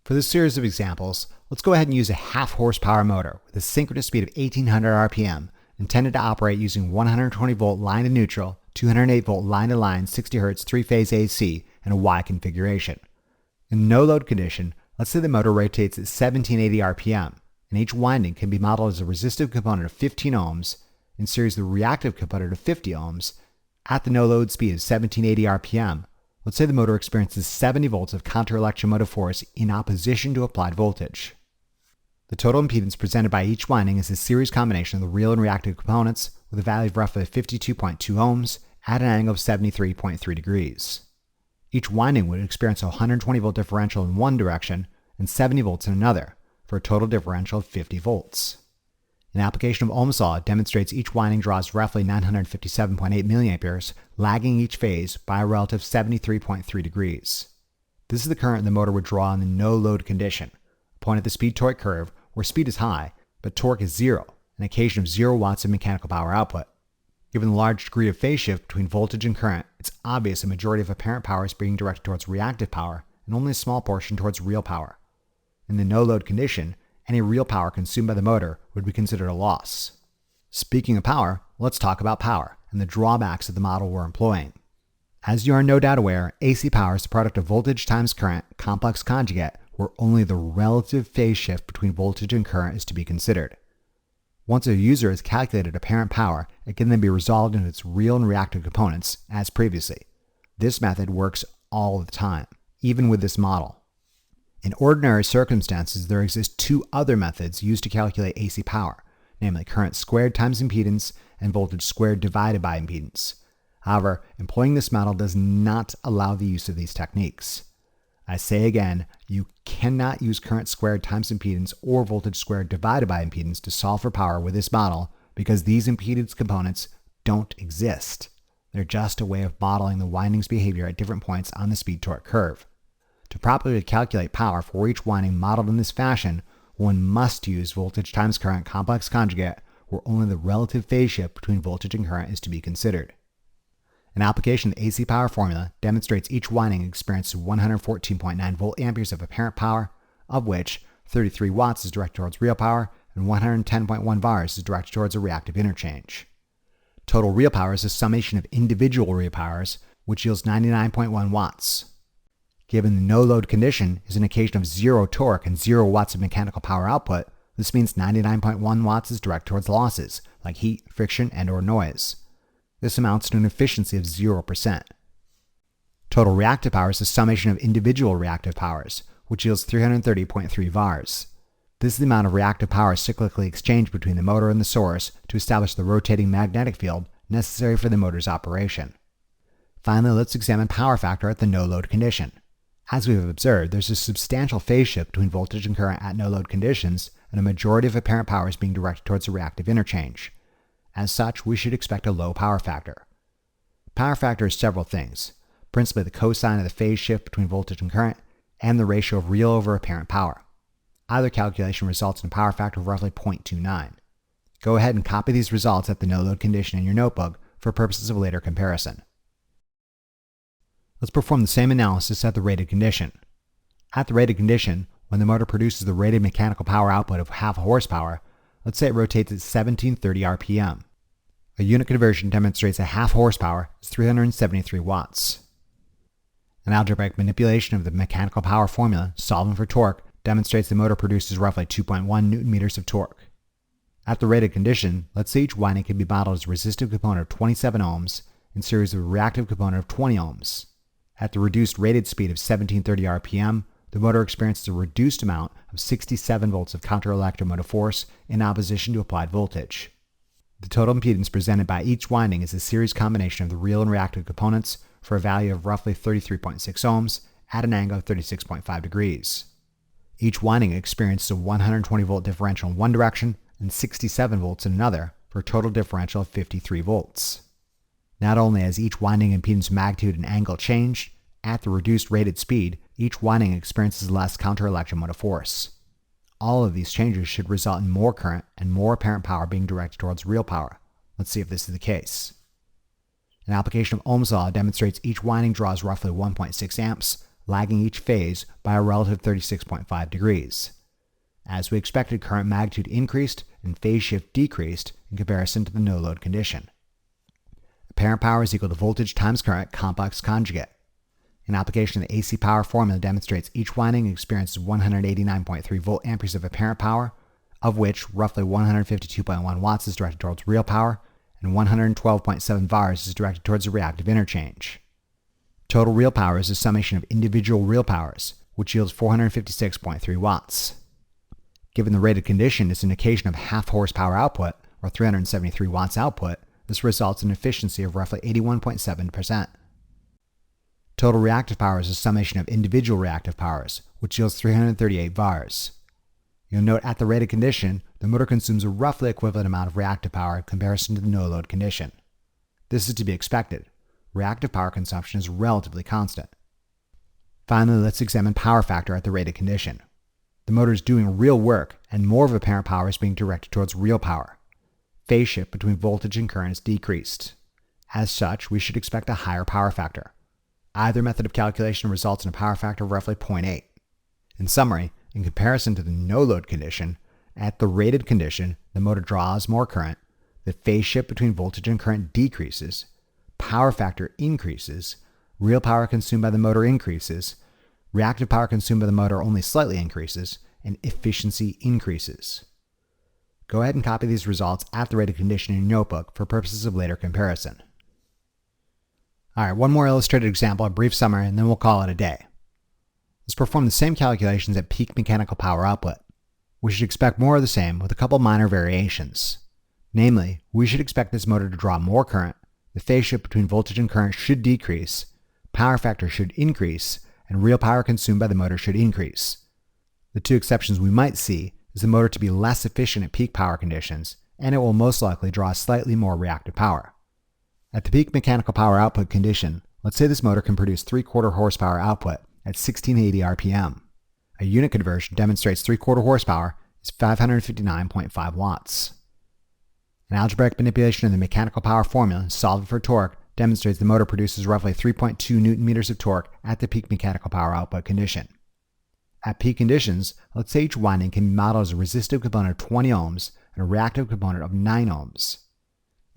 For this series of examples, let's go ahead and use a half horsepower motor with a synchronous speed of 1800 RPM intended to operate using 120 volt line to neutral, 208 volt line to line, 60 Hz 3-phase AC, and a Y configuration. In no load condition, let's say the motor rotates at 1780 RPM, and each winding can be modeled as a resistive component of 15 ohms in series with a reactive component of 50 ohms at the no load speed of 1780 RPM. Let's say the motor experiences 70 volts of counter-electromotive force in opposition to applied voltage. The total impedance presented by each winding is a series combination of the real and reactive components with a value of roughly 52.2 ohms at an angle of 73.3 degrees. Each winding would experience a 120 volt differential in one direction and 70 volts in another, for a total differential of 50 volts. An application of Ohm's law demonstrates each winding draws roughly 957.8 milliamperes, lagging each phase by a relative 73.3 degrees. This is the current the motor would draw in the no-load condition, a point at the speed-torque curve where speed is high, but torque is zero, an occasion of 0 watts of mechanical power output. Given the large degree of phase shift between voltage and current, it's obvious a majority of apparent power is being directed towards reactive power and only a small portion towards real power. In the no-load condition, any real power consumed by the motor would be considered a loss. Speaking of power, let's talk about power and the drawbacks of the model we're employing. As you are no doubt aware, AC power is the product of voltage times current complex conjugate, where only the relative phase shift between voltage and current is to be considered. Once a user has calculated apparent power, it can then be resolved into its real and reactive components as previously. This method works all the time, even with this model. In ordinary circumstances, there exist two other methods used to calculate AC power, namely current squared times impedance and voltage squared divided by impedance. However, employing this model does not allow the use of these techniques. I say again, you cannot use current squared times impedance or voltage squared divided by impedance to solve for power with this model because these impedance components don't exist. They're just a way of modeling the winding's behavior at different points on the speed-torque curve. To properly calculate power for each winding modeled in this fashion, one must use voltage times current complex conjugate, where only the relative phase shift between voltage and current is to be considered. An application of the AC power formula demonstrates each winding experiences 114.9 volt amperes of apparent power, of which 33 watts is directed towards real power and 110.1 VARs is directed towards a reactive interchange. Total real power is a summation of individual real powers, which yields 99.1 watts. Given the no-load condition is an occasion of 0 torque and 0 watts of mechanical power output, this means 99.1 watts is directed towards losses, like heat, friction, and/or noise. This amounts to an efficiency of 0%. Total reactive power is a summation of individual reactive powers, which yields 330.3 VARs. This is the amount of reactive power cyclically exchanged between the motor and the source to establish the rotating magnetic field necessary for the motor's operation. Finally, let's examine power factor at the no-load condition. As we have observed, there's a substantial phase shift between voltage and current at no-load conditions, and a majority of apparent power is being directed towards a reactive interchange. As such, we should expect a low power factor. Power factor is several things, principally the cosine of the phase shift between voltage and current, and the ratio of real over apparent power. Either calculation results in a power factor of roughly 0.29. Go ahead and copy these results at the no-load condition in your notebook for purposes of later comparison. Let's perform the same analysis at the rated condition. At the rated condition, when the motor produces the rated mechanical power output of half a horsepower, let's say it rotates at 1730 RPM. A unit conversion demonstrates a half horsepower is 373 watts. An algebraic manipulation of the mechanical power formula, solving for torque, demonstrates the motor produces roughly 2.1 newton meters of torque. At the rated condition, let's say each winding can be modeled as a resistive component of 27 ohms in series with a reactive component of 20 ohms. At the reduced rated speed of 1730 RPM, the motor experiences a reduced amount of 67 volts of counter-electromotive force in opposition to applied voltage. The total impedance presented by each winding is a series combination of the real and reactive components for a value of roughly 33.6 ohms at an angle of 36.5 degrees. Each winding experiences a 120 volt differential in one direction and 67 volts in another for a total differential of 53 volts. Not only has each winding impedance magnitude and angle changed, at the reduced rated speed, each winding experiences less counter-electromotive force. All of these changes should result in more current and more apparent power being directed towards real power. Let's see if this is the case. An application of Ohm's law demonstrates each winding draws roughly 1.6 amps, lagging each phase by a relative 36.5 degrees. As we expected, current magnitude increased and phase shift decreased in comparison to the no-load condition. Apparent power is equal to voltage times current complex conjugate. An application of the AC power formula demonstrates each winding experiences 189.3 volt amperes of apparent power, of which roughly 152.1 watts is directed towards real power and 112.7 VARs is directed towards the reactive interchange. Total real power is the summation of individual real powers, which yields 456.3 watts. Given the rated condition is an indication of half horsepower output, or 373 watts output, this results in an efficiency of roughly 81.7%. Total reactive power is a summation of individual reactive powers, which yields 338 VARs. You'll note at the rated condition, the motor consumes a roughly equivalent amount of reactive power in comparison to the no-load condition. This is to be expected. Reactive power consumption is relatively constant. Finally, let's examine power factor at the rated condition. The motor is doing real work, and more of apparent power is being directed towards real power. Phase shift between voltage and current is decreased. As such, we should expect a higher power factor. Either method of calculation results in a power factor of roughly 0.8. In summary, in comparison to the no-load condition, at the rated condition, the motor draws more current, the phase shift between voltage and current decreases, power factor increases, real power consumed by the motor increases, reactive power consumed by the motor only slightly increases, and efficiency increases. Go ahead and copy these results at the rated condition in your notebook for purposes of later comparison. Alright, one more illustrated example, a brief summary, and then we'll call it a day. Let's perform the same calculations at peak mechanical power output. We should expect more of the same with a couple minor variations. Namely, we should expect this motor to draw more current, the phase shift between voltage and current should decrease, power factor should increase, and real power consumed by the motor should increase. The two exceptions we might see is the motor to be less efficient at peak power conditions, and it will most likely draw slightly more reactive power. At the peak mechanical power output condition, let's say this motor can produce 3/4 horsepower output at 1680 RPM. A unit conversion demonstrates 3/4 horsepower is 559.5 watts. An algebraic manipulation of the mechanical power formula solved for torque demonstrates the motor produces roughly 3.2 Newton meters of torque at the peak mechanical power output condition. At peak conditions, let's say each winding can be modeled as a resistive component of 20 ohms and a reactive component of 9 ohms.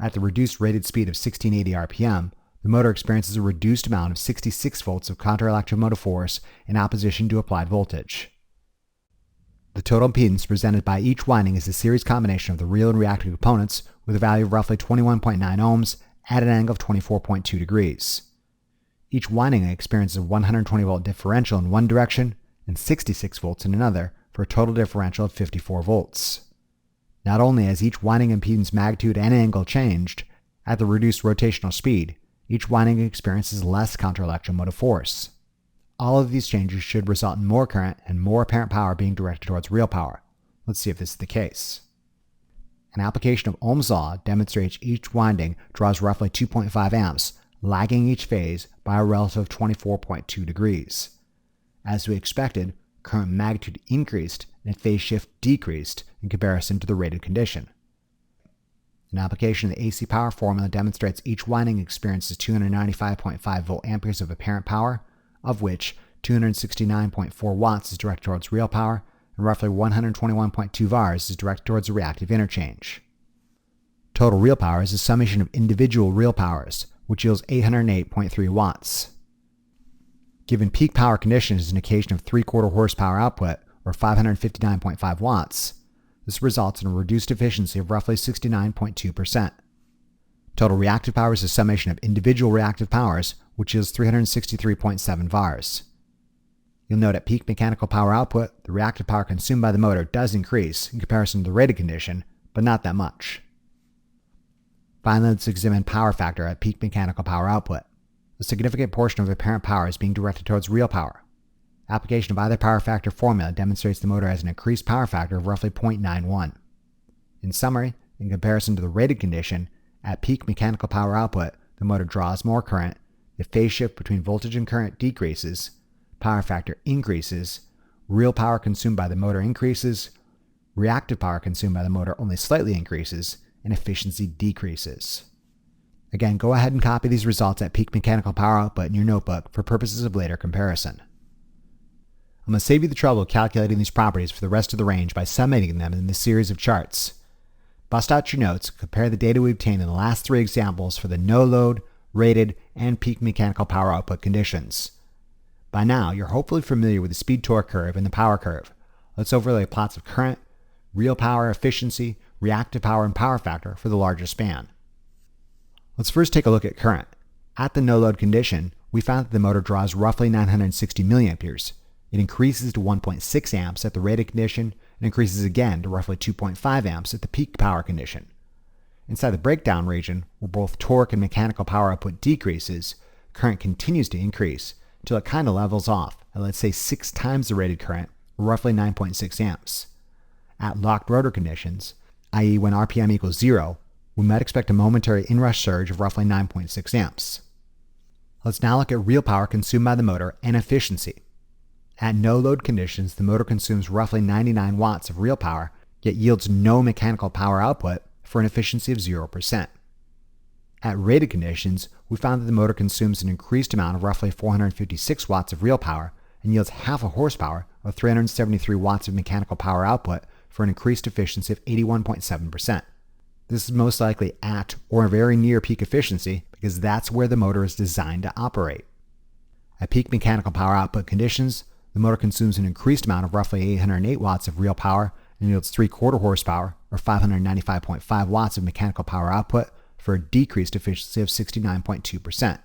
At the reduced rated speed of 1680 RPM, the motor experiences a reduced amount of 66 volts of counter-electromotive force in opposition to applied voltage. The total impedance presented by each winding is a series combination of the real and reactive components with a value of roughly 21.9 ohms at an angle of 24.2 degrees. Each winding experiences a 120 volt differential in one direction and 66 volts in another for a total differential of 54 volts. Not only has each winding impedance magnitude and angle changed, at the reduced rotational speed, each winding experiences less counter-electromotive force. All of these changes should result in more current and more apparent power being directed towards real power. Let's see if this is the case. An application of Ohm's law demonstrates each winding draws roughly 2.5 amps, lagging each phase by a relative 24.2 degrees. As we expected, current magnitude increased and phase shift decreased in comparison to the rated condition. An application of the AC power formula demonstrates each winding experiences 295.5 volt amperes of apparent power, of which 269.4 watts is directed towards real power and roughly 121.2 VARs is directed towards the reactive interchange. Total real power is a summation of individual real powers, which yields 808.3 watts. Given peak power conditions as an occasion of 3/4 horsepower output, or 559.5 watts, this results in a reduced efficiency of roughly 69.2%. Total reactive power is a summation of individual reactive powers, which is 363.7 VARs. You'll note at peak mechanical power output, the reactive power consumed by the motor does increase in comparison to the rated condition, but not that much. Finally, let's examine power factor at peak mechanical power output. A significant portion of apparent power is being directed towards real power. Application of either power factor formula demonstrates the motor has an increased power factor of roughly 0.91. In summary, in comparison to the rated condition, at peak mechanical power output, the motor draws more current, the phase shift between voltage and current decreases, power factor increases, real power consumed by the motor increases, reactive power consumed by the motor only slightly increases, and efficiency decreases. Again, go ahead and copy these results at peak mechanical power output in your notebook for purposes of later comparison. I'm going to save you the trouble of calculating these properties for the rest of the range by summating them in this series of charts. Bust out your notes, compare the data we obtained in the last 3 examples for the no-load, rated, and peak mechanical power output conditions. By now, you're hopefully familiar with the speed-torque curve and the power curve. Let's overlay plots of current, real power, efficiency, reactive power, and power factor for the larger span. Let's first take a look at current. At the no-load condition, we found that the motor draws roughly 960 milliamperes. It increases to 1.6 amps at the rated condition and increases again to roughly 2.5 amps at the peak power condition. Inside the breakdown region, where both torque and mechanical power output decreases, current continues to increase until it kind of levels off at, let's say, 6 times the rated current, or roughly 9.6 amps. At locked rotor conditions, i.e. when RPM equals 0, we might expect a momentary inrush surge of roughly 9.6 amps. Let's now look at real power consumed by the motor and efficiency. At no-load conditions, the motor consumes roughly 99 watts of real power, yet yields no mechanical power output for an efficiency of 0%. At rated conditions, we found that the motor consumes an increased amount of roughly 456 watts of real power and yields half a horsepower or 373 watts of mechanical power output for an increased efficiency of 81.7%. This is most likely at or very near peak efficiency because that's where the motor is designed to operate. At peak mechanical power output conditions, the motor consumes an increased amount of roughly 808 watts of real power and yields 3/4 horsepower or 595.5 watts of mechanical power output for a decreased efficiency of 69.2%.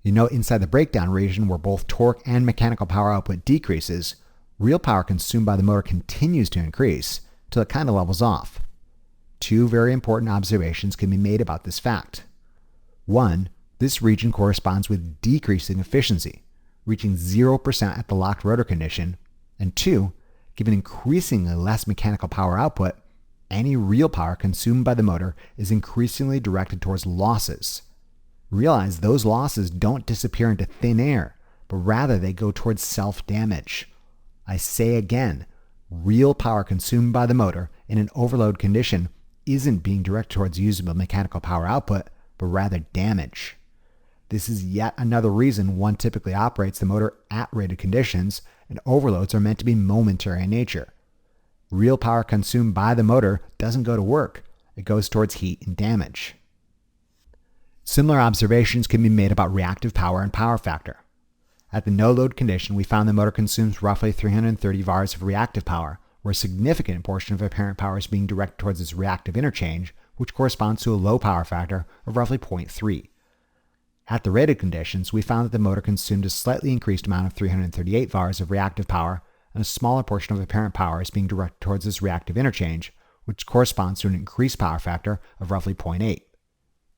You note inside the breakdown region where both torque and mechanical power output decreases, real power consumed by the motor continues to increase until it kind of levels off. 2 very important observations can be made about this fact. 1, this region corresponds with decreasing efficiency, reaching 0% at the locked rotor condition, and 2, given increasingly less mechanical power output, any real power consumed by the motor is increasingly directed towards losses. Realize those losses don't disappear into thin air, but rather they go towards self-damage. I say again, real power consumed by the motor in an overload condition isn't being directed towards usable mechanical power output, but rather damage. This is yet another reason one typically operates the motor at rated conditions, and overloads are meant to be momentary in nature. Real power consumed by the motor doesn't go to work, it goes towards heat and damage. Similar observations can be made about reactive power and power factor. At the no-load condition, we found the motor consumes roughly 330 VARs of reactive power, where a significant portion of apparent power is being directed towards its reactive interchange, which corresponds to a low power factor of roughly 0.3. At the rated conditions, we found that the motor consumed a slightly increased amount of 338 VARs of reactive power, and a smaller portion of apparent power is being directed towards this reactive interchange, which corresponds to an increased power factor of roughly 0.8.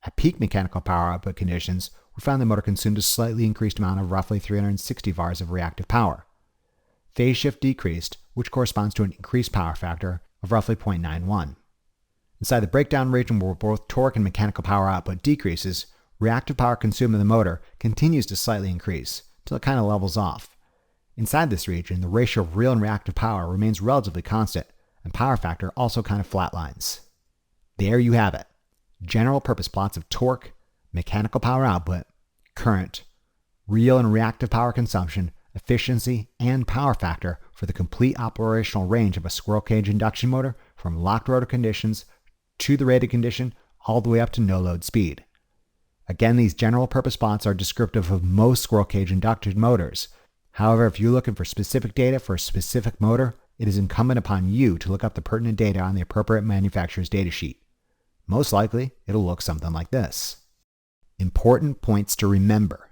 At peak mechanical power output conditions, we found the motor consumed a slightly increased amount of roughly 360 VARs of reactive power. Phase shift decreased, which corresponds to an increased power factor of roughly 0.91. Inside the breakdown region where both torque and mechanical power output decreases, reactive power consumed in the motor continues to slightly increase, until it kind of levels off. Inside this region, the ratio of real and reactive power remains relatively constant, and power factor also kind of flatlines. There you have it. General purpose plots of torque, mechanical power output, current, real and reactive power consumption, efficiency, and power factor for the complete operational range of a squirrel cage induction motor from locked rotor conditions to the rated condition all the way up to no load speed. Again, these general purpose plots are descriptive of most squirrel cage induction motors. However, if you're looking for specific data for a specific motor, it is incumbent upon you to look up the pertinent data on the appropriate manufacturer's datasheet. Most likely, it'll look something like this. Important points to remember.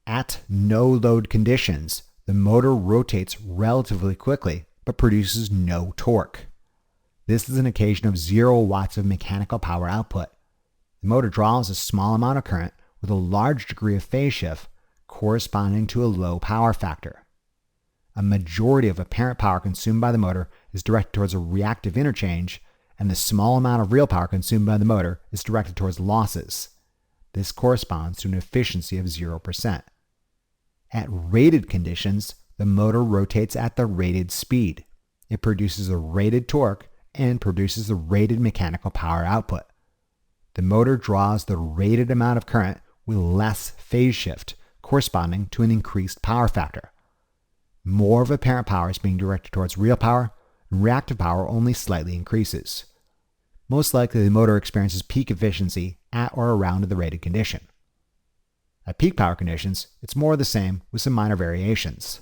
At no load conditions, the motor rotates relatively quickly but produces no torque. This is an occasion of 0 watts of mechanical power output. The motor draws a small amount of current with a large degree of phase shift corresponding to a low power factor. A majority of apparent power consumed by the motor is directed towards a reactive interchange, and the small amount of real power consumed by the motor is directed towards losses. This corresponds to an efficiency of 0%. At rated conditions, the motor rotates at the rated speed. It produces a rated torque and produces the rated mechanical power output. The motor draws the rated amount of current with less phase shift, corresponding to an increased power factor. More of apparent power is being directed towards real power, and reactive power only slightly increases. Most likely, the motor experiences peak efficiency at or around the rated condition. At peak power conditions, it's more of the same with some minor variations.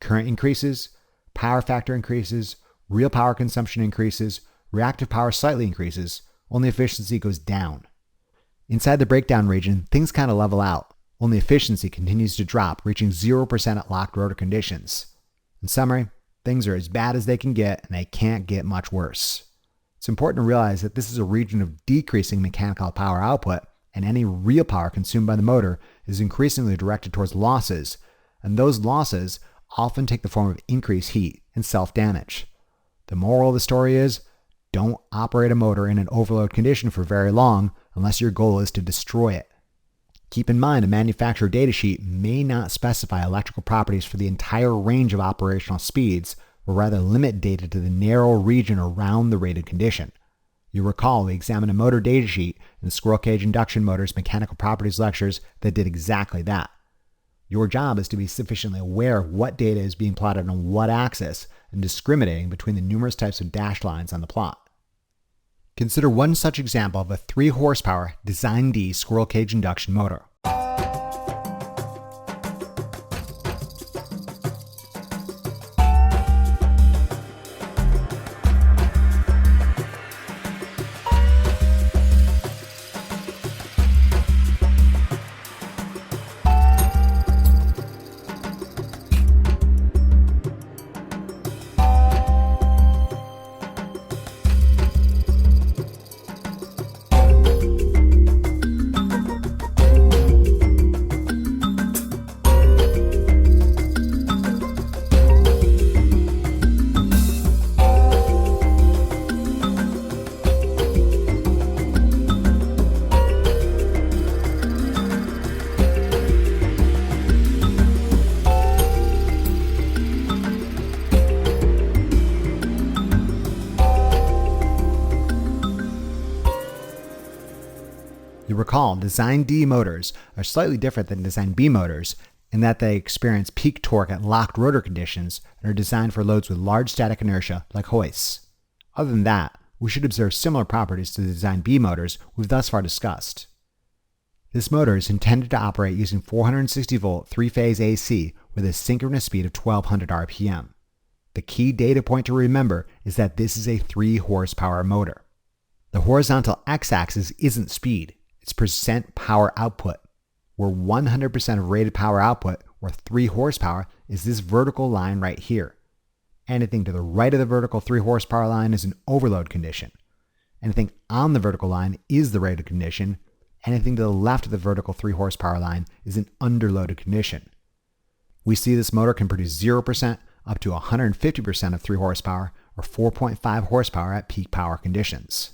Current increases, power factor increases, real power consumption increases, reactive power slightly increases, only efficiency goes down. Inside the breakdown region, things kind of level out. Only efficiency continues to drop, reaching 0% at locked rotor conditions. In summary, things are as bad as they can get, and they can't get much worse. It's important to realize that this is a region of decreasing mechanical power output, and any real power consumed by the motor is increasingly directed towards losses, and those losses often take the form of increased heat and self-damage. The moral of the story is, don't operate a motor in an overload condition for very long unless your goal is to destroy it. Keep in mind, a manufacturer datasheet may not specify electrical properties for the entire range of operational speeds, but rather limit data to the narrow region around the rated condition. You recall we examined a motor datasheet in the squirrel cage induction motor's mechanical properties lectures that did exactly that. Your job is to be sufficiently aware of what data is being plotted on what axis and discriminating between the numerous types of dashed lines on the plot. Consider one such example of a 3 horsepower Design D squirrel cage induction motor. You recall, Design D motors are slightly different than Design B motors in that they experience peak torque at locked rotor conditions and are designed for loads with large static inertia like hoists. Other than that, we should observe similar properties to the Design B motors we've thus far discussed. This motor is intended to operate using 460 volt 3-phase AC with a synchronous speed of 1200 RPM. The key data point to remember is that this is a 3 horsepower motor. The horizontal x-axis isn't speed, it's percent power output, where 100% of rated power output, or 3 horsepower, is this vertical line right here. Anything to the right of the vertical 3 horsepower line is an overload condition. Anything on the vertical line is the rated condition. Anything to the left of the vertical 3 horsepower line is an underloaded condition. We see this motor can produce 0% up to 150% of 3 horsepower, or 4.5 horsepower at peak power conditions.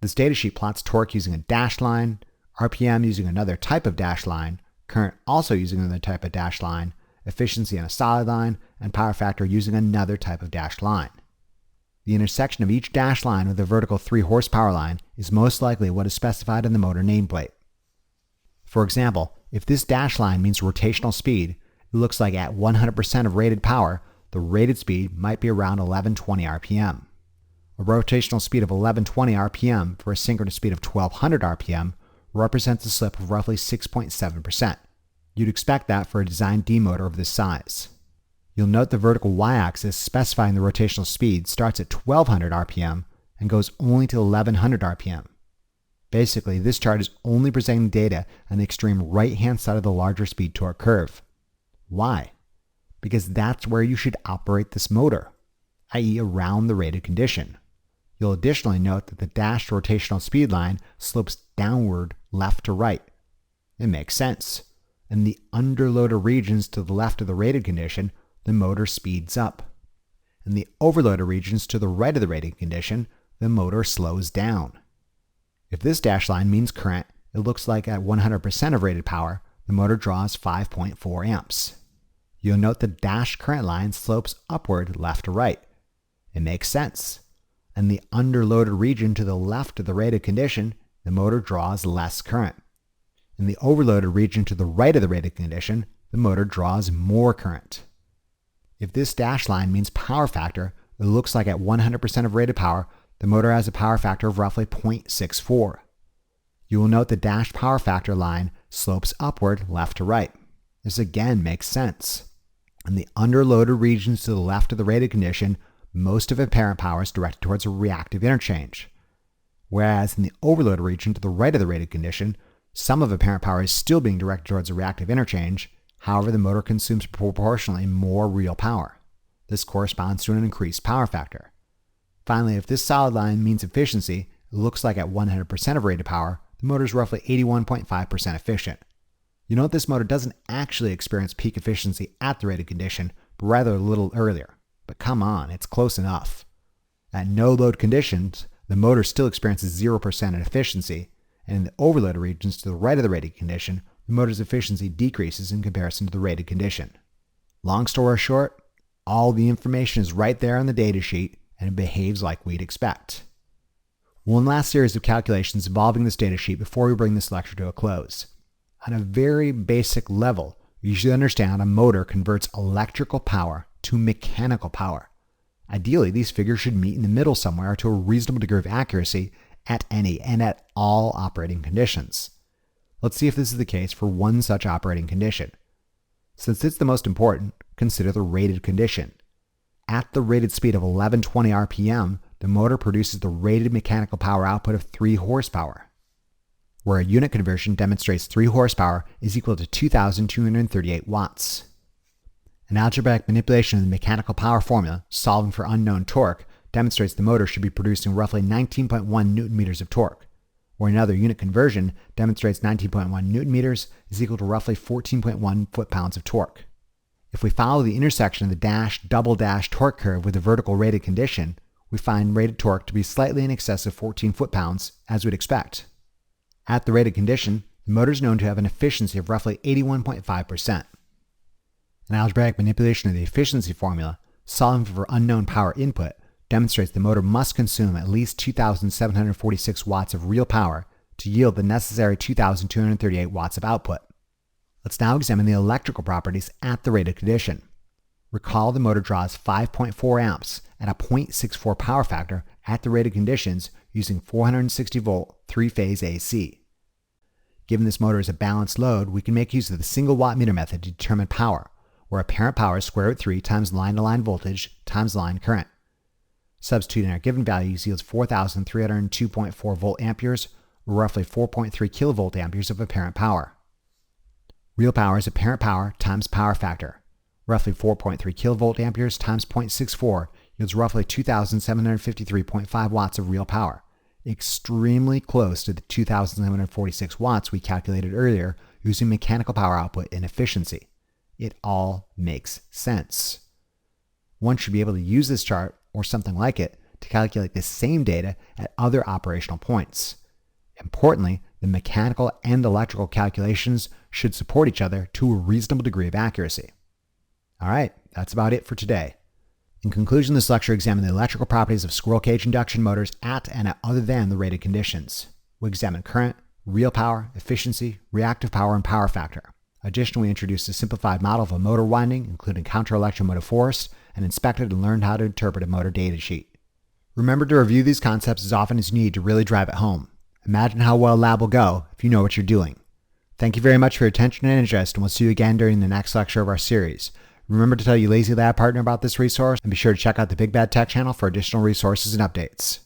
This datasheet plots torque using a dashed line, RPM using another type of dashed line, current also using another type of dashed line, efficiency on a solid line, and power factor using another type of dashed line. The intersection of each dashed line with the vertical 3 horsepower line is most likely what is specified in the motor nameplate. For example, if this dashed line means rotational speed, it looks like at 100% of rated power, the rated speed might be around 1120 RPM. A rotational speed of 1120 RPM for a synchronous speed of 1200 RPM represents a slip of roughly 6.7%. You'd expect that for a Design D motor of this size. You'll note the vertical y-axis specifying the rotational speed starts at 1200 RPM and goes only to 1100 RPM. Basically, this chart is only presenting data on the extreme right-hand side of the larger speed torque curve. Why? Because that's where you should operate this motor, i.e. around the rated condition. You'll additionally note that the dashed rotational speed line slopes downward left to right. It makes sense. In the underloaded regions to the left of the rated condition, the motor speeds up. In the overloaded regions to the right of the rated condition, the motor slows down. If this dashed line means current, it looks like at 100% of rated power, the motor draws 5.4 amps. You'll note the dashed current line slopes upward left to right. It makes sense. In the underloaded region to the left of the rated condition, the motor draws less current. In the overloaded region to the right of the rated condition, the motor draws more current. If this dashed line means power factor, it looks like at 100% of rated power, the motor has a power factor of roughly 0.64. You will note the dashed power factor line slopes upward left to right. This again makes sense. In the underloaded regions to the left of the rated condition, most of apparent power is directed towards a reactive interchange. Whereas in the overloaded region to the right of the rated condition, some of apparent power is still being directed towards a reactive interchange. However, the motor consumes proportionally more real power. This corresponds to an increased power factor. Finally, if this solid line means efficiency, it looks like at 100% of rated power, the motor is roughly 81.5% efficient. You note this motor doesn't actually experience peak efficiency at the rated condition, but rather a little earlier. But come on, it's close enough. At no load conditions, the motor still experiences 0% in efficiency, and in the overloaded regions to the right of the rated condition, the motor's efficiency decreases in comparison to the rated condition. Long story short, all the information is right there on the datasheet, and it behaves like we'd expect. One last series of calculations involving this datasheet before we bring this lecture to a close. On a very basic level, you should understand a motor converts electrical power to mechanical power. Ideally, these figures should meet in the middle somewhere to a reasonable degree of accuracy at any and at all operating conditions. Let's see if this is the case for one such operating condition. Since it's the most important, consider the rated condition. At the rated speed of 1120 RPM, the motor produces the rated mechanical power output of 3 horsepower, where a unit conversion demonstrates 3 horsepower is equal to 2,238 watts. An algebraic manipulation of the mechanical power formula, solving for unknown torque, demonstrates the motor should be producing roughly 19.1 newton meters of torque, where another unit conversion demonstrates 19.1 newton meters is equal to roughly 14.1 foot-pounds of torque. If we follow the intersection of the dash double dash torque curve with the vertical rated condition, we find rated torque to be slightly in excess of 14 foot-pounds, as we'd expect. At the rated condition, the motor is known to have an efficiency of roughly 81.5%. An algebraic manipulation of the efficiency formula, solving for unknown power input, demonstrates the motor must consume at least 2,746 watts of real power to yield the necessary 2,238 watts of output. Let's now examine the electrical properties at the rated condition. Recall the motor draws 5.4 amps at a 0.64 power factor at the rated conditions using 460 volt 3-phase AC. Given this motor is a balanced load, we can make use of the single watt meter method to determine power, where apparent power is square root 3 times line-to-line voltage times line current. Substituting our given values yields 4,302.4 volt amperes, or roughly 4.3 kilovolt amperes of apparent power. Real power is apparent power times power factor. Roughly 4.3 kilovolt amperes times 0.64 yields roughly 2,753.5 watts of real power, extremely close to the 2,746 watts we calculated earlier using mechanical power output and efficiency. It all makes sense. One should be able to use this chart, or something like it, to calculate the same data at other operational points. Importantly, the mechanical and electrical calculations should support each other to a reasonable degree of accuracy. All right, that's about it for today. In conclusion, this lecture examined the electrical properties of squirrel cage induction motors at and at other than the rated conditions. We examined current, real power, efficiency, reactive power, and power factor. Additionally, we introduced a simplified model of a motor winding, including counter-electromotive force, and inspected and learned how to interpret a motor datasheet. Remember to review these concepts as often as you need to really drive it home. Imagine how well a lab will go if you know what you're doing. Thank you very much for your attention and interest, and we'll see you again during the next lecture of our series. Remember to tell your Lazy Lab partner about this resource, and be sure to check out the Big Bad Tech channel for additional resources and updates.